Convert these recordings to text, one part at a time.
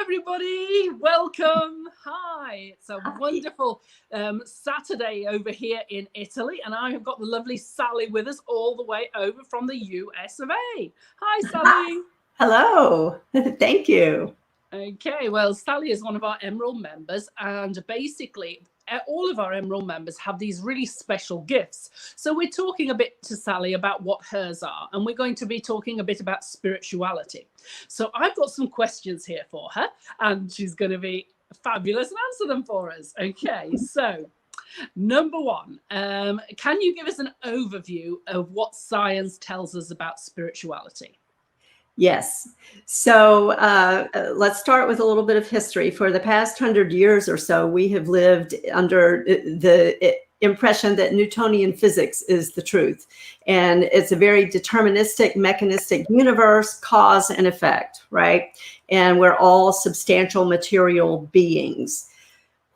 everybody. Welcome. Hi. It's a wonderful Saturday over here in Italy, and I have got the lovely Sally with us all the way over from the US of A. Hi, Sally. Hello. Thank you. Okay, well, Sally is one of our Emerald members, and basically all of our Emerald members have these really special gifts. So we're talking a bit to Sally about what hers are, and we're going to be talking a bit about spirituality. So I've got some questions here for her, and she's going to be fabulous and answer them for us. Okay, so number one, can you give us an overview of what science tells us about spirituality? Yes. So let's start with a little bit of history. For the past 100 years or so, we have lived under the impression that Newtonian physics is the truth. And it's a very deterministic, mechanistic universe, cause and effect, right? And we're all substantial material beings.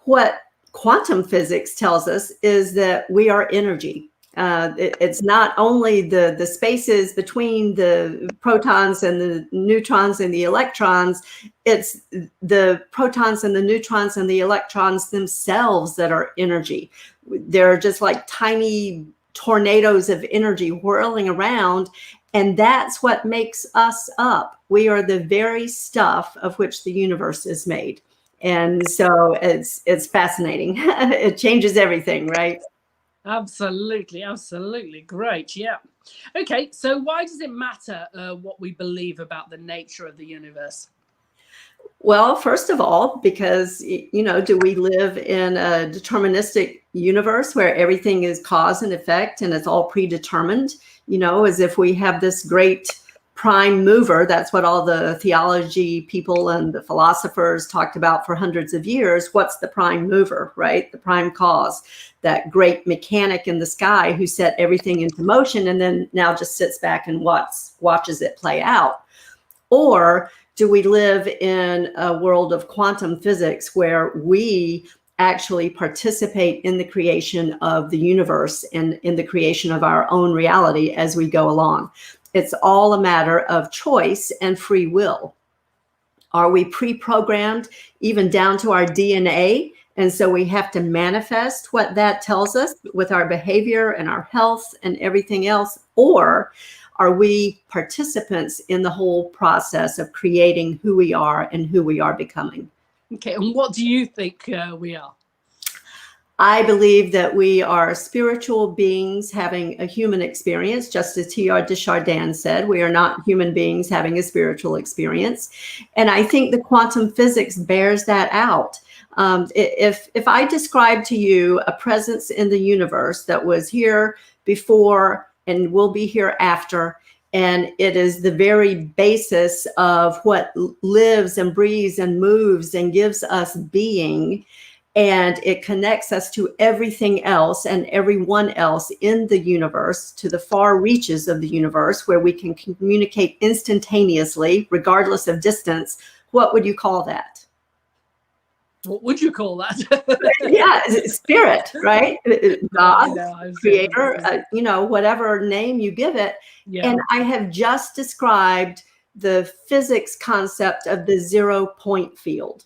What quantum physics tells us is that we are energy. It's not only the spaces between the protons and the neutrons and the electrons, it's the protons and the neutrons and the electrons themselves that are energy. They're just like tiny tornadoes of energy whirling around, and that's what makes us up. We are the very stuff of which the universe is made. And so it's fascinating. It changes everything, right? Absolutely, absolutely. Great. Yeah. Okay, so why does it matter what we believe about the nature of the universe? Well, first of all, because, do we live in a deterministic universe where everything is cause and effect and it's all predetermined, as if we have this great prime mover? That's what all the theology people and the philosophers talked about for hundreds of years. What's the prime mover, right? The prime cause, that great mechanic in the sky who set everything into motion and then now just sits back and watches it play out. Or do we live in a world of quantum physics where we actually participate in the creation of the universe and in the creation of our own reality as we go along? It's all a matter of choice and free will. Are we pre-programmed even down to our DNA? And so we have to manifest what that tells us with our behavior and our health and everything else? Or are we participants in the whole process of creating who we are and who we are becoming? Okay, and what do you think we are? I believe that we are spiritual beings having a human experience, just as Teilhard de Chardin said. We are not human beings having a spiritual experience. And I think the quantum physics bears that out. If I describe to you a presence in the universe that was here before and will be here after, and it is the very basis of what lives and breathes and moves and gives us being, and it connects us to everything else and everyone else in the universe, to the far reaches of the universe where we can communicate instantaneously, regardless of distance. What would you call that? What would you call that? Yeah, spirit, right? God, creator, whatever name you give it. Yeah. And I have just described the physics concept of the 0 point field.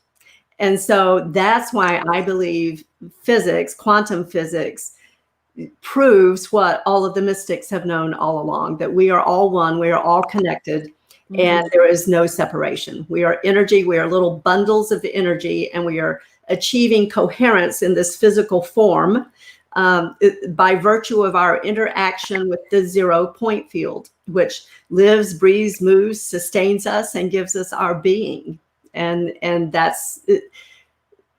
And so that's why I believe physics, quantum physics, proves what all of the mystics have known all along, that we are all one, we are all connected, and there is no separation. We are energy, we are little bundles of energy, and we are achieving coherence in this physical form by virtue of our interaction with the 0 point field, which lives, breathes, moves, sustains us, and gives us our being. And that's,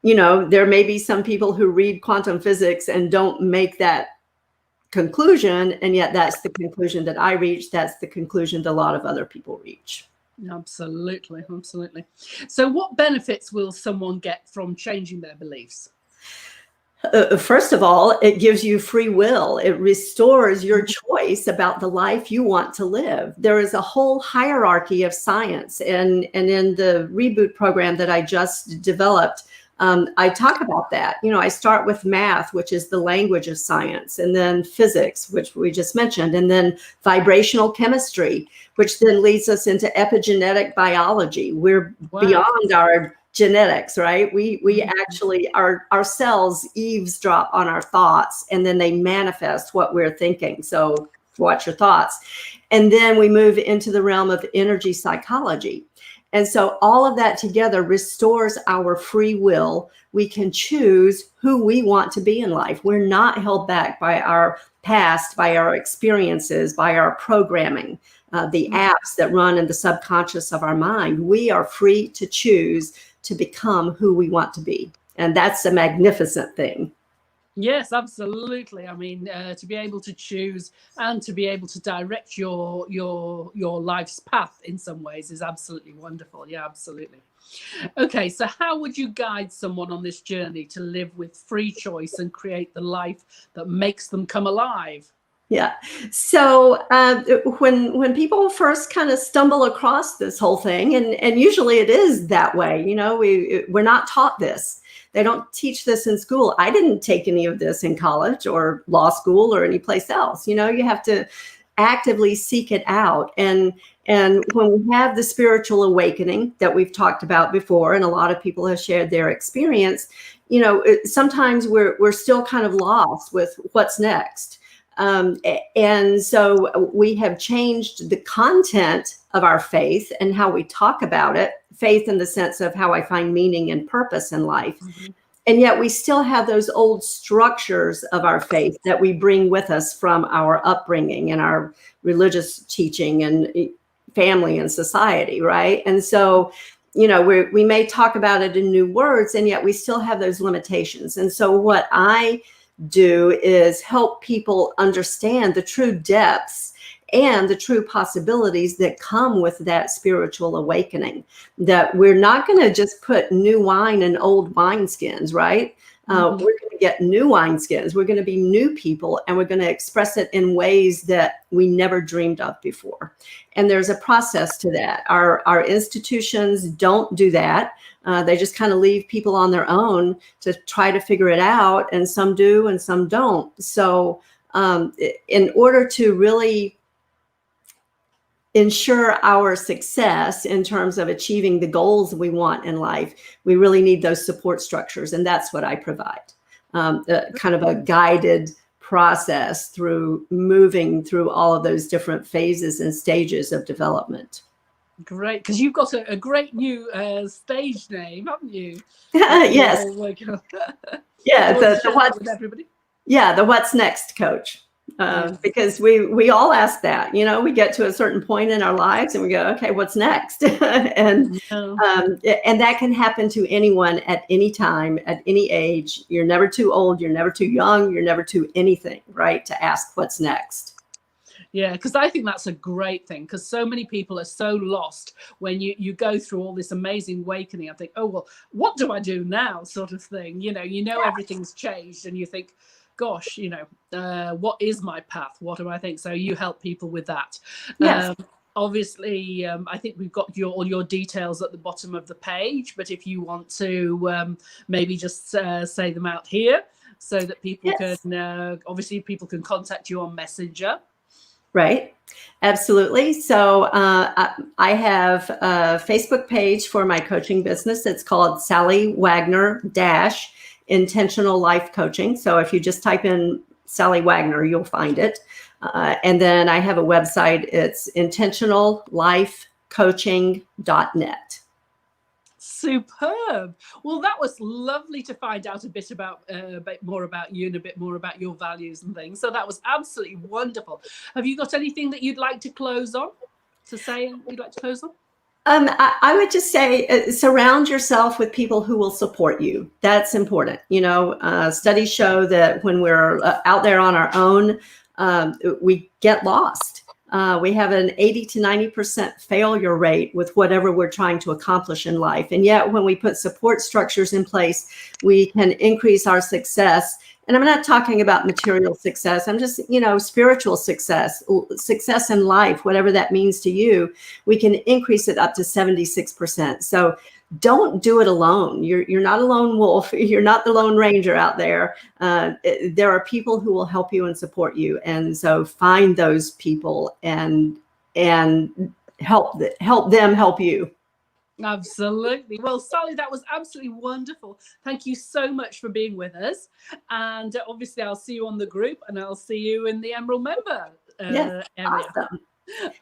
there may be some people who read quantum physics and don't make that conclusion, and yet that's the conclusion that I reach. That's the conclusion that a lot of other people reach. Absolutely, absolutely. So what benefits will someone get from changing their beliefs? First of all, it gives you free will. It restores your choice about the life you want to live. There is a whole hierarchy of science. And in the reboot program that I just developed, I talk about that. I start with math, which is the language of science, and then physics, which we just mentioned, and then vibrational chemistry, which then leads us into epigenetic biology. We're beyond our genetics, right? We actually, our cells eavesdrop on our thoughts, and then they manifest what we're thinking. So watch your thoughts. And then we move into the realm of energy psychology. And so all of that together restores our free will. We can choose who we want to be in life. We're not held back by our past, by our experiences, by our programming, the apps that run in the subconscious of our mind. We are free to choose to become who we want to be. And that's a magnificent thing. Yes, absolutely. I mean, to be able to choose and to be able to direct your life's path in some ways is absolutely wonderful. Yeah, absolutely. Okay, so how would you guide someone on this journey to live with free choice and create the life that makes them come alive? Yeah. So when people first kind of stumble across this whole thing, and usually it is that way, we're not taught this. They don't teach this in school. I didn't take any of this in college or law school or any place else. You have to actively seek it out. And when we have the spiritual awakening that we've talked about before, and a lot of people have shared their experience, sometimes we're still kind of lost with what's next. And so we have changed the content of our faith and how we talk about it, faith in the sense of how I find meaning and purpose in life. Mm-hmm. And yet we still have those old structures of our faith that we bring with us from our upbringing and our religious teaching and family and society, right? And so, we may talk about it in new words, and yet we still have those limitations. And so what I do is help people understand the true depths and the true possibilities that come with that spiritual awakening, that we're not going to just put new wine in old wineskins, right? We're going to get new wineskins. We're going to be new people, and we're going to express it in ways that we never dreamed of before. And there's a process to that. Our institutions don't do that. They just kind of leave people on their own to try to figure it out, and some do and some don't. So in order to really ensure our success in terms of achieving the goals we want in life, we really need those support structures. And that's what I provide, kind of a guided process through moving through all of those different phases and stages of development. Great, because you've got a great new stage name, haven't you? Yes. Yeah, the what's with everybody. Yeah, the What's Next coach. Because we all ask that, we get to a certain point in our lives and we go, okay, what's next? And that can happen to anyone at any time, at any age. You're never too old. You're never too young. You're never too anything, right? To ask what's next. Yeah, because I think that's a great thing, because so many people are so lost when you go through all this amazing awakening. I think, oh, well, what do I do now, sort of thing. Everything's changed, and you think, gosh, what is my path? What do I think? So you help people with that. Yes. Obviously, I think we've got all your details at the bottom of the page, but if you want to maybe just say them out here so that people can, obviously people can contact you on Messenger. Right. Absolutely. So I have a Facebook page for my coaching business. It's called Sally Wagner Intentional Life Coaching. So if you just type in Sally Wagner, you'll find it. And then I have a website. It's intentionallifecoaching.net. Superb. Well, that was lovely to find out a bit more about you and a bit more about your values and things. So that was absolutely wonderful. Have you got anything that you'd like to close on? I would just say surround yourself with people who will support you. That's important. Studies show that when we're out there on our own, we get lost. We have an 80 to 90% failure rate with whatever we're trying to accomplish in life. And yet when we put support structures in place, we can increase our success And I'm not talking about material success. I'm just, spiritual success, success in life, whatever that means to you. We can increase it up to 76%. So don't do it alone. You're not a lone wolf. You're not the Lone Ranger out there. There are people who will help you and support you. And so find those people and help them help you. Absolutely. Well, Sally, that was absolutely wonderful. Thank you so much for being with us. And obviously, I'll see you on the group, and I'll see you in the Emerald member Yes, area. awesome.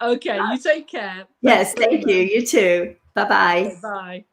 Okay, you take care. Yes, thank you. You too. Bye-bye. Okay, bye.